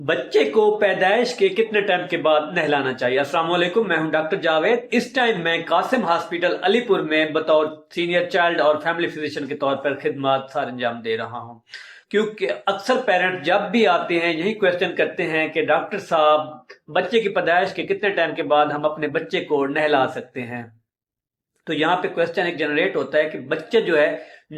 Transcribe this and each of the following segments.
بچے کو پیدائش کے کتنے ٹائم کے بعد نہلانا چاہیے؟ السلام علیکم، میں ہوں ڈاکٹر جاوید۔ اس ٹائم میں قاسم ہاسپٹل علی پور میں بطور سینئر چائلڈ اور فیملی فزیشین کے طور پر خدمات سر انجام دے رہا ہوں، کیونکہ اکثر پیرنٹ جب بھی آتے ہیں یہی کویسچن کرتے ہیں کہ ڈاکٹر صاحب بچے کی پیدائش کے کتنے ٹائم کے بعد ہم اپنے بچے کو نہلا سکتے ہیں؟ تو یہاں پہ کویسچن ایک جنریٹ ہوتا ہے کہ بچہ جو ہے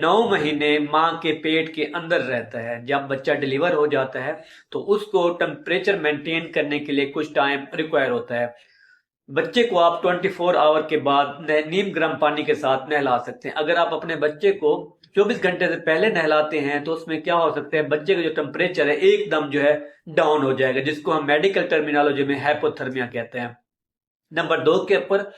9 مہینے ماں کے پیٹ کے اندر رہتا ہے، جب بچہ ڈیلیور ہو جاتا ہے تو اس کو ٹمپریچر مینٹین کرنے کے لیے کچھ ٹائم ریکوائر ہوتا ہے۔ بچے کو آپ 24 آور کے بعد نیم گرم پانی کے ساتھ نہلا سکتے ہیں۔ اگر آپ اپنے بچے کو 24 گھنٹے سے پہلے نہلاتے ہیں تو اس میں کیا ہو سکتا ہے، بچے کا جو ٹمپریچر ہے ایک دم جو ہے ڈاؤن ہو جائے گا، جس کو ہم میڈیکل ٹرمینالوجی میں ہائپوتھرمیا کہتے ہیں۔ نمبر 2 کے اوپر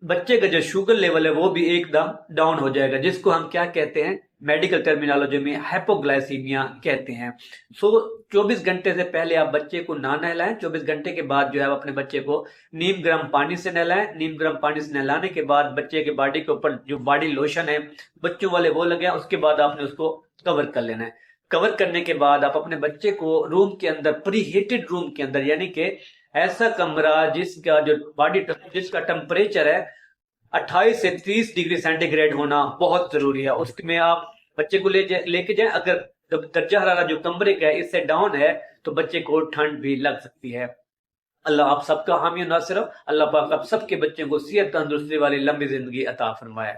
بچے کا جو شوگر لیول ہے وہ بھی ایک دم ڈاؤن ہو جائے گا، جس کو ہم کیا کہتے ہیں، میڈیکل ٹرمینالوجی میں ہائپوگلائسیمیا کہتے ہیں۔ 24 گھنٹے سے پہلے آپ بچے کو نہ نہلائیں، 24 گھنٹے کے بعد جو ہے اپنے بچے کو نیم گرم پانی سے نہلائیں۔ نیم گرم پانی سے نہلانے کے بعد بچے کے باڈی کے اوپر جو باڈی لوشن ہے بچوں والے وہ لگائیں، اس کے بعد آپ نے اس کو کور کر لینا ہے۔ کور کرنے کے بعد آپ اپنے بچے کو روم کے اندر، پری ہیٹڈ روم کے اندر، یعنی کہ ایسا کمرہ جس کا ٹمپریچر ہے 28 سے 30 ڈگری سینٹی گریڈ ہونا بہت ضروری ہے، اس میں آپ بچے کو لے کے جائیں۔ اگر درجہ حرارت جو کمرے کا ہے اس سے ڈاؤن ہے تو بچے کو ٹھنڈ بھی لگ سکتی ہے۔ اللہ آپ سب کا حامی و ناصر ہو۔ اللہ پاک آپ سب کے بچوں کو صحت تندرستی والی لمبی زندگی عطا فرمائے۔